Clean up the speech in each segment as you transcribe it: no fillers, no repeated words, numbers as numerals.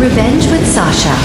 Revenge with Sasha.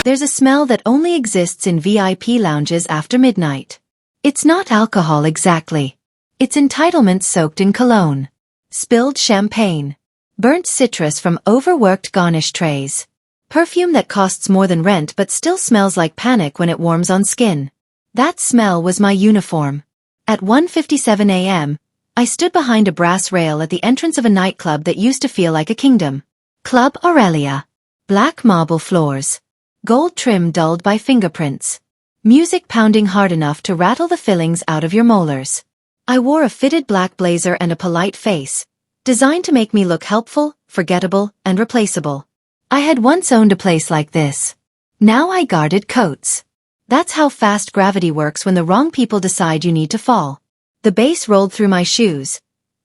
There's a smell that only exists in VIP lounges after midnight. It's not alcohol exactly. It's entitlement soaked in cologne. Spilled champagne. Burnt citrus from overworked garnish trays. Perfume that costs more than rent but still smells like panic when it warms on skin. That smell was my uniform. At 1:57 a.m., I stood behind a brass rail at the entrance of a nightclub that used to feel like a kingdom. Club Aurelia. Black marble floors. Gold trim dulled by fingerprints. Music pounding hard enough to rattle the fillings out of your molars. I wore a fitted black blazer and a polite face, designed to make me look helpful, forgettable, and replaceable. I had once owned a place like this. Now I guarded coats. That's how fast gravity works when the wrong people decide you need to fall. The bass rolled through my shoes.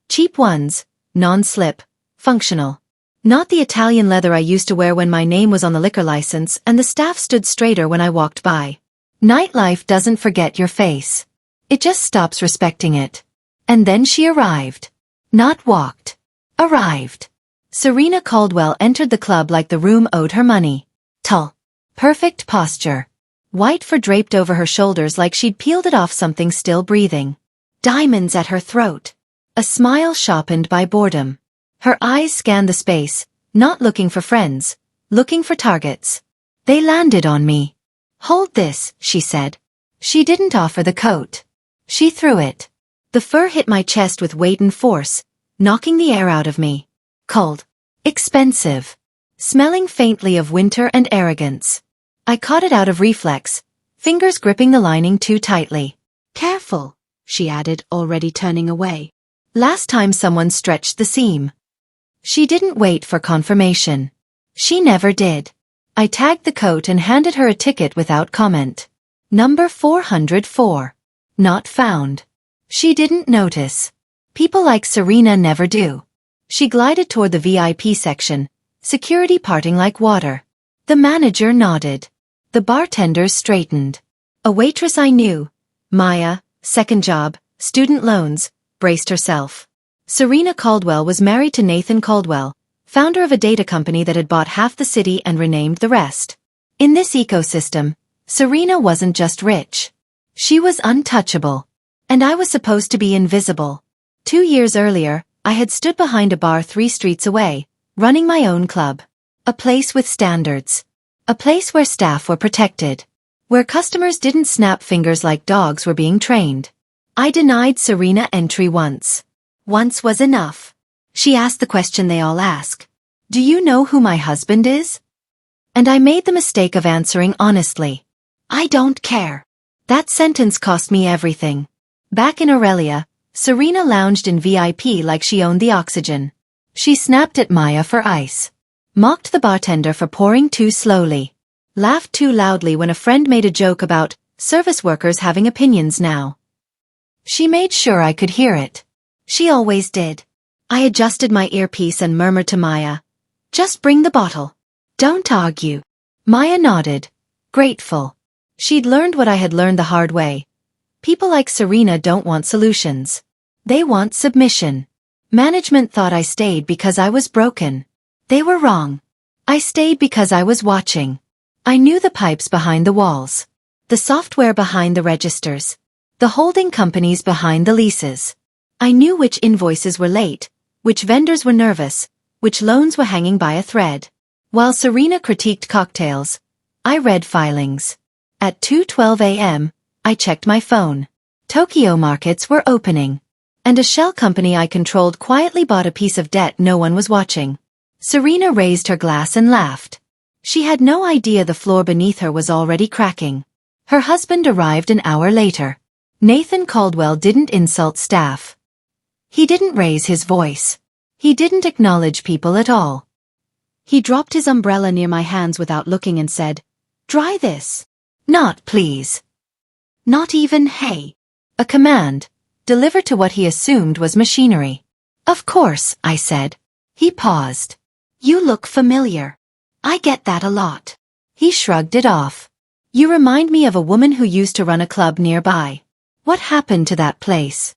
Cheap ones, non-slip, functional. Not the Italian leather I used to wear when my name was on the liquor license and the staff stood straighter when I walked by. Nightlife doesn't forget your face. It just stops respecting it. And then she arrived. Not walked. Arrived. Serena Caldwell entered the club like the room owed her money. Tall. Perfect posture. White fur draped over her shoulders like she'd peeled it off something still breathing. Diamonds at her throat. A smile sharpened by boredom. Her eyes scanned the space, not looking for friends, looking for targets. They landed on me. Hold this, she said. She didn't offer the coat. She threw it. The fur hit my chest with weight and force, knocking the air out of me. Cold. Expensive. Smelling faintly of winter and arrogance. I caught it out of reflex, fingers gripping the lining too tightly. Careful, she added, already turning away. Last time someone stretched the seam. She didn't wait for confirmation. She never did. I tagged the coat and handed her a ticket without comment. Number 404. Not found. She didn't notice. People like Serena never do. She glided toward the VIP section, security parting like water. The manager nodded. The bartenders straightened. A waitress I knew, Maya, second job, student loans, braced herself. Serena Caldwell was married to Nathan Caldwell, founder of a data company that had bought half the city and renamed the rest. In this ecosystem, Serena wasn't just rich. She was untouchable. And I was supposed to be invisible. 2 years earlier, I had stood behind a bar 3 streets away, running my own club. A place with standards. A place where staff were protected. Where customers didn't snap fingers like dogs were being trained. I denied Serena entry once. Once was enough. She asked the question they all ask. Do you know who my husband is? And I made the mistake of answering honestly. I don't care. That sentence cost me everything. Back in Aurelia, Serena lounged in VIP like she owned the oxygen. She snapped at Maya for ice. Mocked the bartender for pouring too slowly. Laughed too loudly when a friend made a joke about service workers having opinions now. She made sure I could hear it. She always did. I adjusted my earpiece and murmured to Maya, "Just bring the bottle. Don't argue." Maya nodded, grateful. She'd learned what I had learned the hard way. People like Serena don't want solutions. They want submission. Management thought I stayed because I was broken. They were wrong. I stayed because I was watching. I knew the pipes behind the walls. The software behind the registers. The holding companies behind the leases. I knew which invoices were late, which vendors were nervous, which loans were hanging by a thread. While Serena critiqued cocktails, I read filings. At 2:12 a.m., I checked my phone. Tokyo markets were opening. And a shell company I controlled quietly bought a piece of debt no one was watching. Serena raised her glass and laughed. She had no idea the floor beneath her was already cracking. Her husband arrived an hour later. Nathan Caldwell didn't insult staff. He didn't raise his voice. He didn't acknowledge people at all. He dropped his umbrella near my hands without looking and said, "Dry this." Not please. Not even hey. A command, delivered to what he assumed was machinery. Of course, I said. He paused. You look familiar. I get that a lot. He shrugged it off. You remind me of a woman who used to run a club nearby. What happened to that place?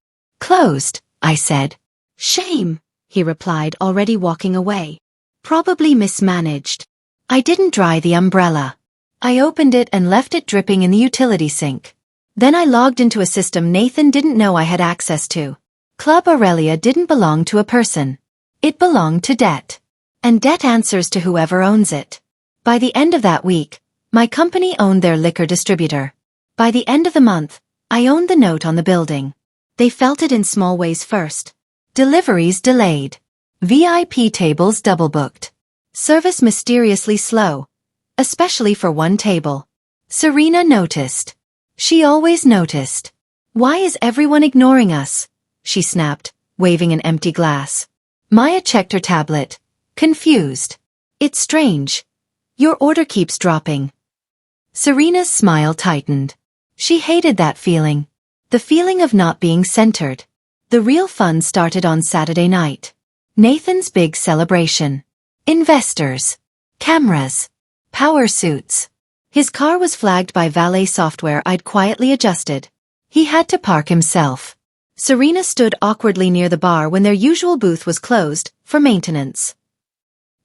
Closed, I said. Shame, he replied, already walking away. Probably mismanaged. I didn't dry the umbrella. I opened it and left it dripping in the utility sink. Then I logged into a system Nathan didn't know I had access to. Club Aurelia didn't belong to a person. It belonged to debt. And debt answers to whoever owns it. By the end of that week, my company owned their liquor distributor. By the end of the month, I owned the note on the building. They felt it in small ways first. Deliveries delayed. VIP tables double-booked. Service mysteriously slow. Especially for one table. Serena noticed. She always noticed. Why is everyone ignoring us? She snapped, waving an empty glass. Maya checked her tablet. Confused. It's strange. Your order keeps dropping. Serena's smile tightened. She hated that feeling. The feeling of not being centered. The real fun started on Saturday night. Nathan's big celebration. Investors. Cameras. Power suits. His car was flagged by valet software I'd quietly adjusted. He had to park himself. Serena stood awkwardly near the bar when their usual booth was closed, for maintenance.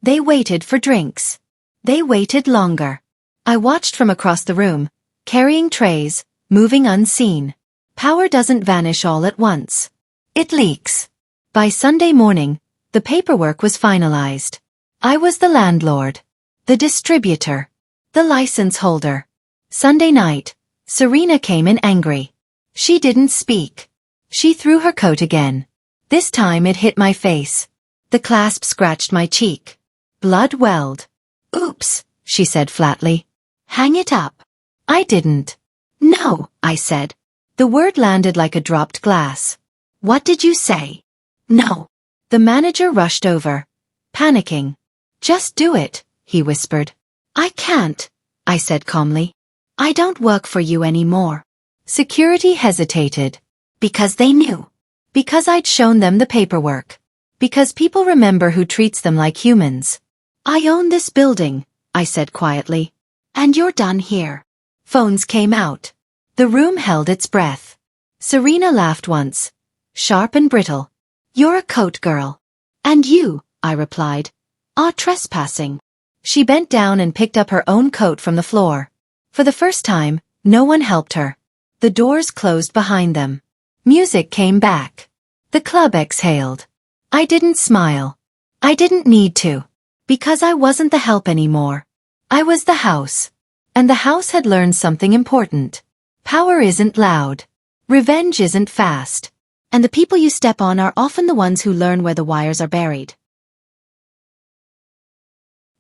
They waited for drinks. They waited longer. I watched from across the room, carrying trays, moving unseen. Power doesn't vanish all at once. It leaks. By Sunday morning, the paperwork was finalized. I was the landlord, the distributor, the license holder. Sunday night, Serena came in angry. She didn't speak. She threw her coat again. This time it hit my face. The clasp scratched my cheek. Blood welled. Oops, she said flatly. Hang it up. I didn't. No, I said. The word landed like a dropped glass. What did you say? No. The manager rushed over, panicking. Just do it, he whispered. I can't, I said calmly. I don't work for you anymore. Security hesitated. Because they knew. Because I'd shown them the paperwork. Because people remember who treats them like humans. I own this building, I said quietly. And you're done here. Phones came out. The room held its breath. Serena laughed once. Sharp and brittle. You're a coat girl. And you, I replied, are trespassing. She bent down and picked up her own coat from the floor. For the first time, no one helped her. The doors closed behind them. Music came back. The club exhaled. I didn't smile. I didn't need to. Because I wasn't the help anymore. I was the house. And the house had learned something important. Power isn't loud. Revenge isn't fast. And the people you step on are often the ones who learn where the wires are buried.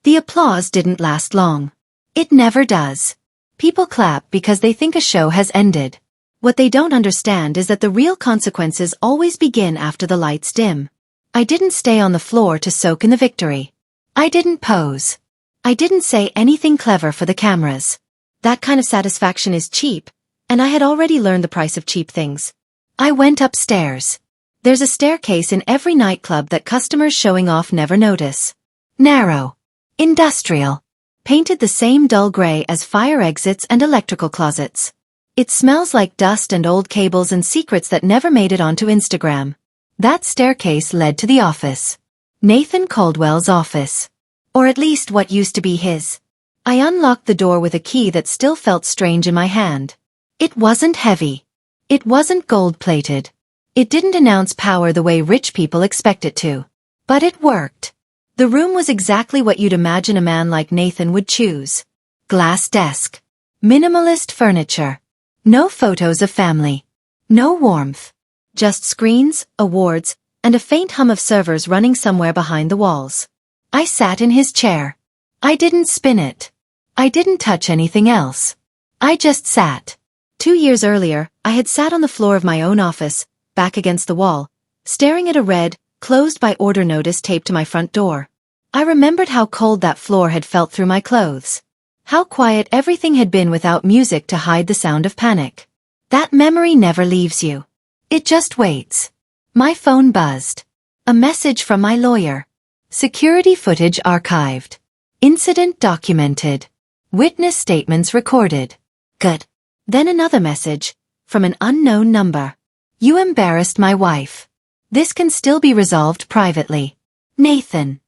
The applause didn't last long. It never does. People clap because they think a show has ended. What they don't understand is that the real consequences always begin after the lights dim. I didn't stay on the floor to soak in the victory. I didn't pose. I didn't say anything clever for the cameras. That kind of satisfaction is cheap, and I had already learned the price of cheap things. I went upstairs. There's a staircase in every nightclub that customers showing off never notice. Narrow. Industrial. Painted the same dull gray as fire exits and electrical closets. It smells like dust and old cables and secrets that never made it onto Instagram. That staircase led to the office. Nathan Caldwell's office. Or at least what used to be his. I unlocked the door with a key that still felt strange in my hand. It wasn't heavy. It wasn't gold-plated. It didn't announce power the way rich people expect it to. But it worked. The room was exactly what you'd imagine a man like Nathan would choose. Glass desk. Minimalist furniture. No photos of family. No warmth. Just screens, awards, and a faint hum of servers running somewhere behind the walls. I sat in his chair. I didn't spin it. I didn't touch anything else. I just sat. 2 years earlier, I had sat on the floor of my own office, back against the wall, staring at a red, closed-by-order notice taped to my front door. I remembered how cold that floor had felt through my clothes. How quiet everything had been without music to hide the sound of panic. That memory never leaves you. It just waits. My phone buzzed. A message from my lawyer. Security footage archived. Incident documented. Witness statements recorded. Good. Then another message, from an unknown number. You embarrassed my wife. This can still be resolved privately. Nathan.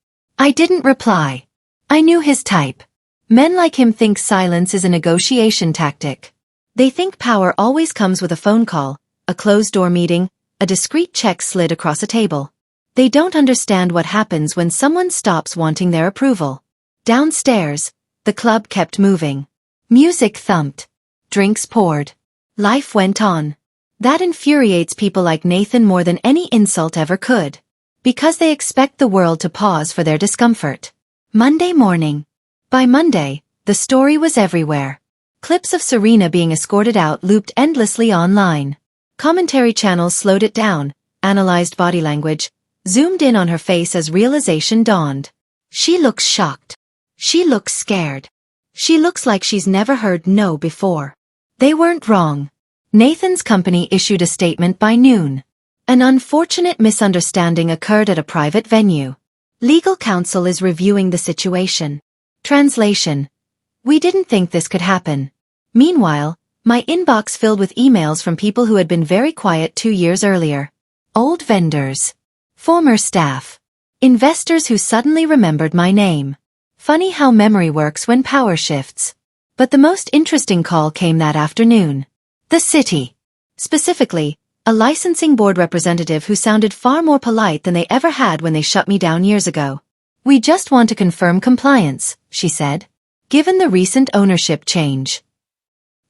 I didn't reply. I knew his type. Men like him think silence is a negotiation tactic. They think power always comes with a phone call, a closed-door meeting, a discreet check slid across a table. They don't understand what happens when someone stops wanting their approval. Downstairs, the club kept moving. Music thumped. Drinks poured. Life went on. That infuriates people like Nathan more than any insult ever could. Because they expect the world to pause for their discomfort. Monday morning. By Monday, the story was everywhere. Clips of Serena being escorted out looped endlessly online. Commentary channels slowed it down, analyzed body language, zoomed in on her face as realization dawned. She looks shocked. She looks scared. She looks like she's never heard no before. They weren't wrong. Nathan's company issued a statement by noon. An unfortunate misunderstanding occurred at a private venue. Legal counsel is reviewing the situation. Translation. We didn't think this could happen. Meanwhile, my inbox filled with emails from people who had been very quiet 2 years earlier. Old vendors. Former staff. Investors who suddenly remembered my name. Funny how memory works when power shifts. But the most interesting call came that afternoon. The city. Specifically, a licensing board representative who sounded far more polite than they ever had when they shut me down years ago. We just want to confirm compliance, she said, given the recent ownership change.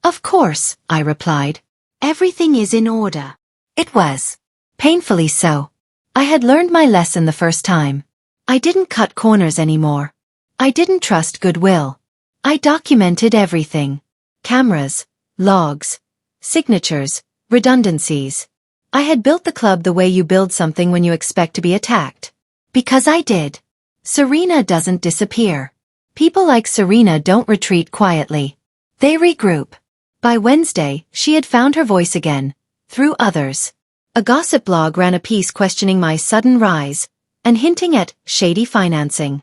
Of course, I replied. Everything is in order. It was. Painfully so. I had learned my lesson the first time. I didn't cut corners anymore. I didn't trust goodwill. I documented everything. Cameras, logs, signatures, redundancies. I had built the club the way you build something when you expect to be attacked. Because I did. Serena doesn't disappear. People like Serena don't retreat quietly. They regroup. By Wednesday, she had found her voice again, through others. A gossip blog ran a piece questioning my sudden rise, and hinting at shady financing.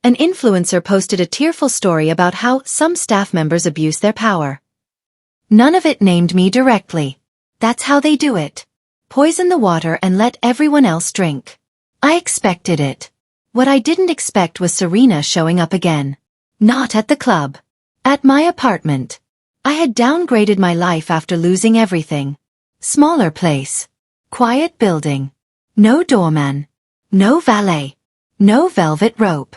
An influencer posted a tearful story about how some staff members abuse their power. None of it named me directly. That's how they do it. Poison the water and let everyone else drink. I expected it. What I didn't expect was Serena showing up again. Not at the club. At my apartment. I had downgraded my life after losing everything. Smaller place. Quiet building. No doorman. No valet. No velvet rope.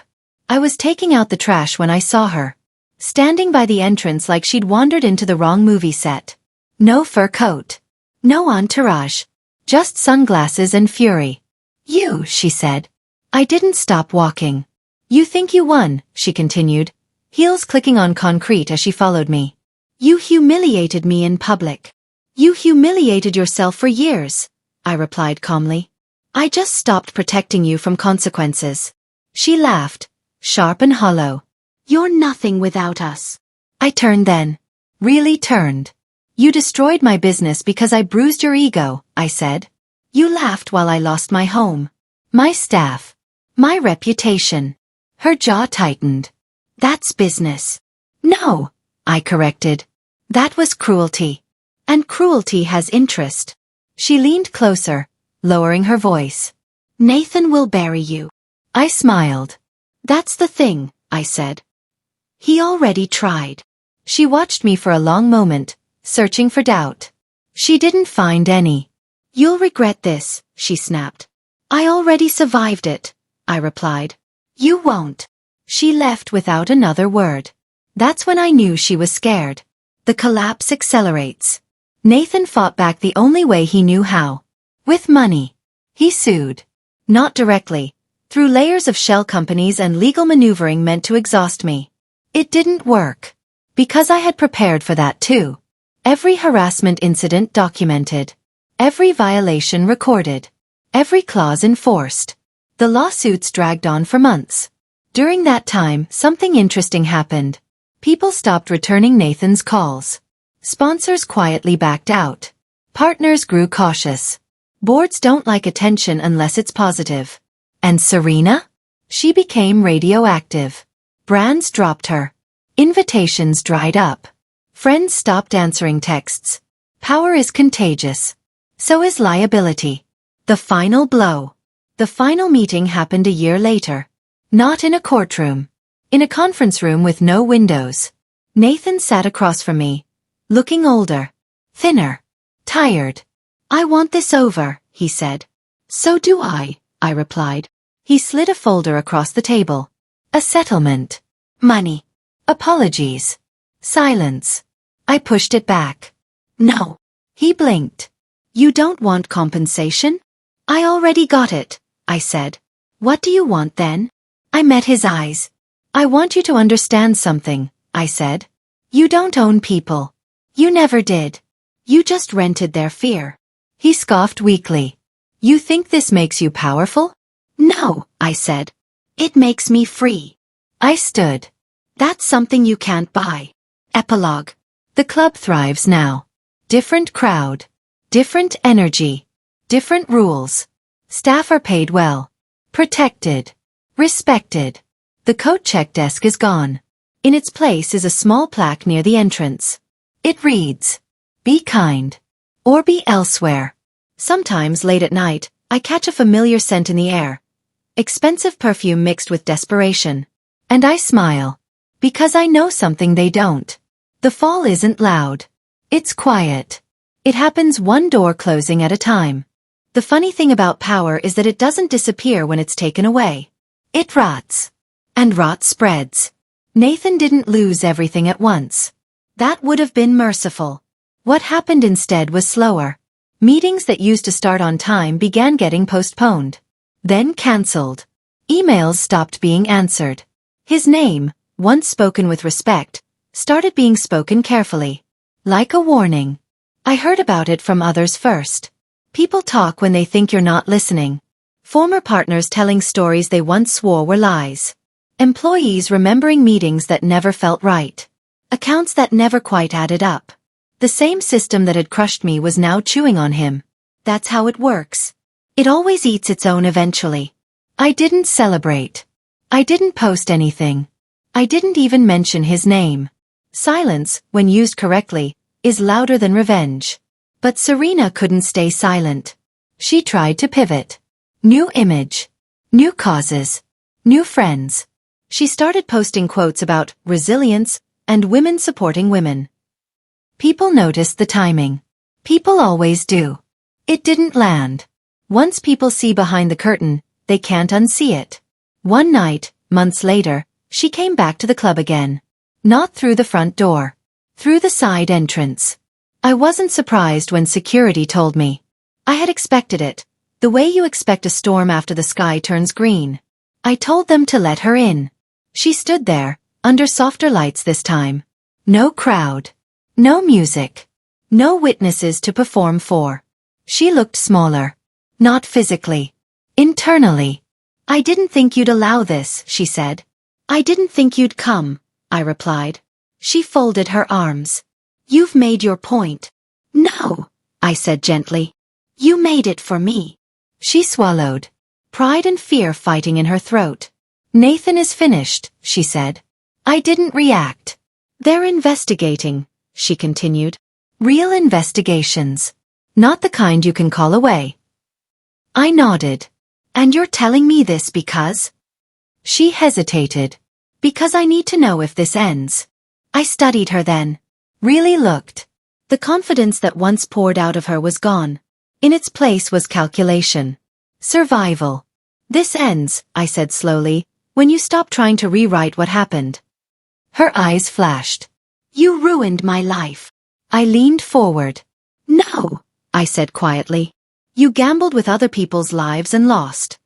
I was taking out the trash when I saw her. Standing by the entrance like she'd wandered into the wrong movie set. No fur coat. No entourage. Just sunglasses and fury. You, she said. I didn't stop walking. You think you won, she continued, heels clicking on concrete as she followed me. You humiliated me in public. You humiliated yourself for years, I replied calmly. I just stopped protecting you from consequences. She laughed, sharp and hollow. You're nothing without us. I turned then. Really turned. You destroyed my business because I bruised your ego, I said. You laughed while I lost my home. My staff. My reputation. Her jaw tightened. That's business. No, I corrected. That was cruelty. And cruelty has interest. She leaned closer, lowering her voice. Nathan will bury you. I smiled. That's the thing, I said. He already tried. She watched me for a long moment, searching for doubt. She didn't find any. You'll regret this, she snapped. I already survived it, I replied. You won't. She left without another word. That's when I knew she was scared. The collapse accelerates. Nathan fought back the only way he knew how. With money. He sued. Not directly. Through layers of shell companies and legal maneuvering meant to exhaust me. It didn't work. Because I had prepared for that too. Every harassment incident documented. Every violation recorded. Every clause enforced. The lawsuits dragged on for months. During that time, something interesting happened. People stopped returning Nathan's calls. Sponsors quietly backed out. Partners grew cautious. Boards don't like attention unless it's positive. And Serena? She became radioactive. Brands dropped her. Invitations dried up. Friends stopped answering texts. Power is contagious. So is liability. The final blow. The final meeting happened a year later. Not in a courtroom. In a conference room with no windows. Nathan sat across from me, looking older, thinner, tired. "I want this over," he said. "So do I replied. He slid a folder across the table. A settlement. Money. Apologies. Silence. I pushed it back. "No." He blinked. "You don't want compensation?" "I already got it," I said. "What do you want then?" I met his eyes. "I want you to understand something," I said. "You don't own people. You never did. You just rented their fear." He scoffed weakly. "You think this makes you powerful?" "No," I said. "It makes me free." I stood. "That's something you can't buy." Epilogue. The club thrives now. Different crowd. Different energy. Different rules. Staff are paid well. Protected. Respected. The coat check desk is gone. In its place is a small plaque near the entrance. It reads, "Be kind. Or be elsewhere." Sometimes late at night, I catch a familiar scent in the air. Expensive perfume mixed with desperation. And I smile. Because I know something they don't. The fall isn't loud. It's quiet. It happens one door closing at a time. The funny thing about power is that it doesn't disappear when it's taken away. It rots. And rot spreads. Nathan didn't lose everything at once. That would have been merciful. What happened instead was slower. Meetings that used to start on time began getting postponed. Then cancelled. Emails stopped being answered. His name, once spoken with respect, started being spoken carefully. Like a warning. I heard about it from others first. People talk when they think you're not listening. Former partners telling stories they once swore were lies. Employees remembering meetings that never felt right. Accounts that never quite added up. The same system that had crushed me was now chewing on him. That's how it works. It always eats its own eventually. I didn't celebrate. I didn't post anything. I didn't even mention his name. Silence, when used correctly, is louder than revenge. But Serena couldn't stay silent. She tried to pivot. New image. New causes. New friends. She started posting quotes about resilience and women supporting women. People noticed the timing. People always do. It didn't land. Once people see behind the curtain, they can't unsee it. One night, months later, she came back to the club again. Not through the front door. Through the side entrance. I wasn't surprised when security told me. I had expected it, the way you expect a storm after the sky turns green. I told them to let her in. She stood there, under softer lights this time. No crowd. No music. No witnesses to perform for. She looked smaller. Not physically. Internally. "I didn't think you'd allow this," she said. "I didn't think you'd come," I replied. She folded her arms. "You've made your point." "No," I said gently. "You made it for me." She swallowed. Pride and fear fighting in her throat. "Nathan is finished," she said. I didn't react. "They're investigating," she continued. "Real investigations. Not the kind you can call away." I nodded. "And you're telling me this because?" She hesitated. "Because I need to know if this ends." I studied her then. Really looked. The confidence that once poured out of her was gone. In its place was calculation. Survival. "This ends," I said slowly, "when you stop trying to rewrite what happened." Her eyes flashed. "You ruined my life." I leaned forward. "No," I said quietly. "You gambled with other people's lives and lost."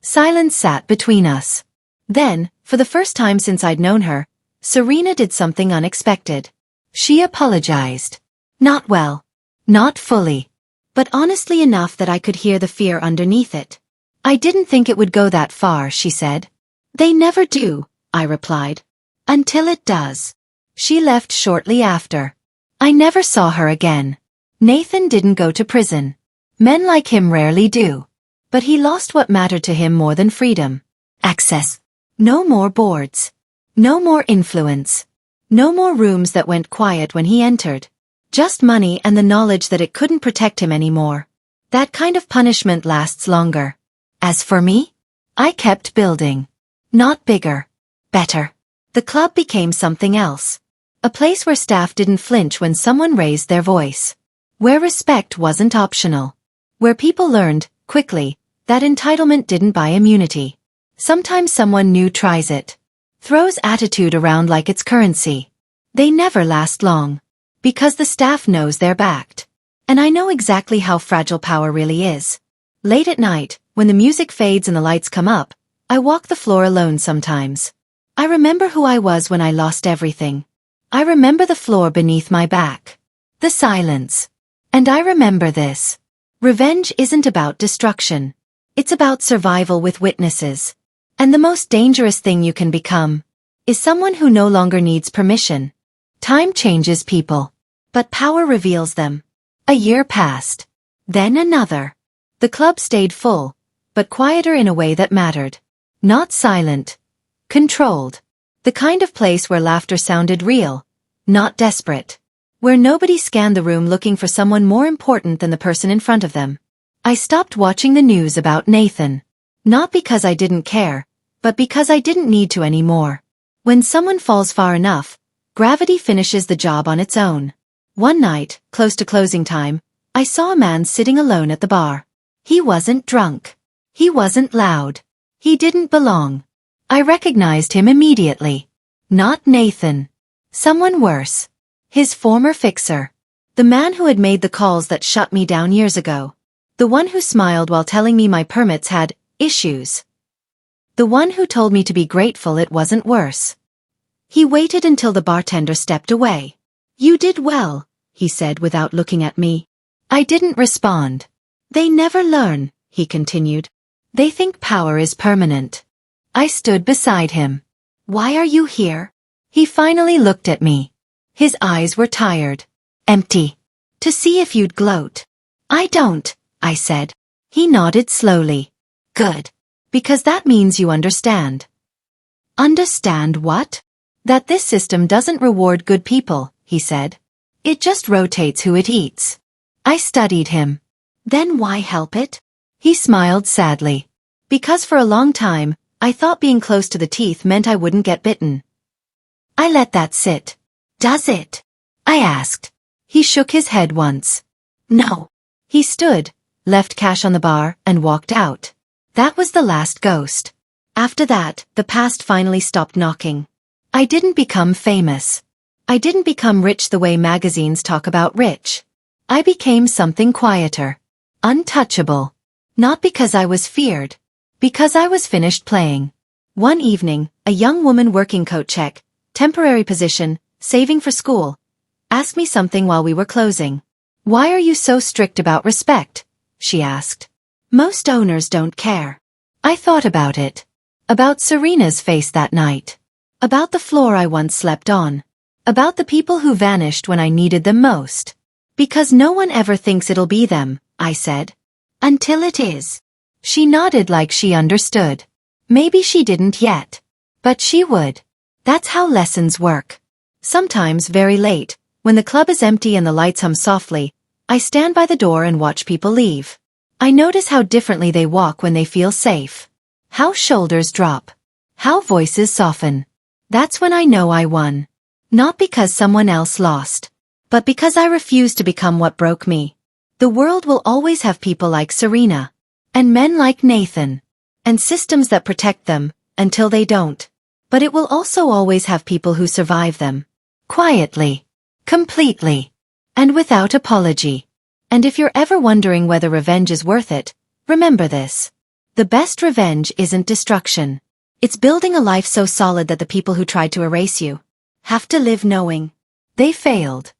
Silence sat between us. Then, for the first time since I'd known her, Serena did something unexpected. She apologized. Not well. Not fully. But honestly enough that I could hear the fear underneath it. "I didn't think it would go that far," she said. "They never do," I replied. "Until it does." She left shortly after. I never saw her again. Nathan didn't go to prison. Men like him rarely do. But he lost what mattered to him more than freedom. Access. No more boards. No more influence. No more rooms that went quiet when he entered. Just money and the knowledge that it couldn't protect him anymore. That kind of punishment lasts longer. As for me, I kept building. Not bigger. Better. The club became something else. A place where staff didn't flinch when someone raised their voice. Where respect wasn't optional. Where people learned, quickly, that entitlement didn't buy immunity. Sometimes someone new tries it. Throws attitude around like it's currency. They never last long. Because the staff knows they're backed. And I know exactly how fragile power really is. Late at night, when the music fades and the lights come up, I walk the floor alone sometimes. I remember who I was when I lost everything. I remember the floor beneath my back. The silence. And I remember this. Revenge isn't about destruction. It's about survival with witnesses. And the most dangerous thing you can become is someone who no longer needs permission. Time changes people, but power reveals them. A year passed. Then another. The club stayed full, but quieter in a way that mattered. Not silent. Controlled. The kind of place where laughter sounded real, not desperate. Where nobody scanned the room looking for someone more important than the person in front of them. I stopped watching the news about Nathan. Not because I didn't care, but because I didn't need to anymore. When someone falls far enough, gravity finishes the job on its own. One night, close to closing time, I saw a man sitting alone at the bar. He wasn't drunk. He wasn't loud. He didn't belong. I recognized him immediately. Not Nathan. Someone worse. His former fixer. The man who had made the calls that shut me down years ago. The one who smiled while telling me my permits had issues. The one who told me to be grateful it wasn't worse. He waited until the bartender stepped away. "You did well," he said without looking at me. I didn't respond. "They never learn," he continued. "They think power is permanent." I stood beside him. "Why are you here?" He finally looked at me. His eyes were tired. Empty. "To see if you'd gloat." "I don't," I said. He nodded slowly. "Good. Because that means you understand." "Understand what?" "That this system doesn't reward good people," he said. "It just rotates who it eats." I studied him. "Then why help it?" He smiled sadly. "Because for a long time, I thought being close to the teeth meant I wouldn't get bitten." I let that sit. "Does it?" I asked. He shook his head once. "No." He stood, left cash on the bar, and walked out. That was the last ghost. After that, the past finally stopped knocking. I didn't become famous. I didn't become rich the way magazines talk about rich. I became something quieter. Untouchable. Not because I was feared. Because I was finished playing. One evening, a young woman working coat check, temporary position, saving for school, asked me something while we were closing. "Why are you so strict about respect?" she asked. "Most owners don't care." I thought about it. About Serena's face that night. About the floor I once slept on. About the people who vanished when I needed them most. "Because no one ever thinks it'll be them," I said. "Until it is." She nodded like she understood. Maybe she didn't yet. But she would. That's how lessons work. Sometimes very late, when the club is empty and the lights hum softly, I stand by the door and watch people leave. I notice how differently they walk when they feel safe. How shoulders drop. How voices soften. That's when I know I won. Not because someone else lost. But because I refused to become what broke me. The world will always have people like Serena. And men like Nathan. And systems that protect them, until they don't. But it will also always have people who survive them. Quietly. Completely. And without apology. And if you're ever wondering whether revenge is worth it, remember this. The best revenge isn't destruction. It's building a life so solid that the people who tried to erase you have to live knowing they failed.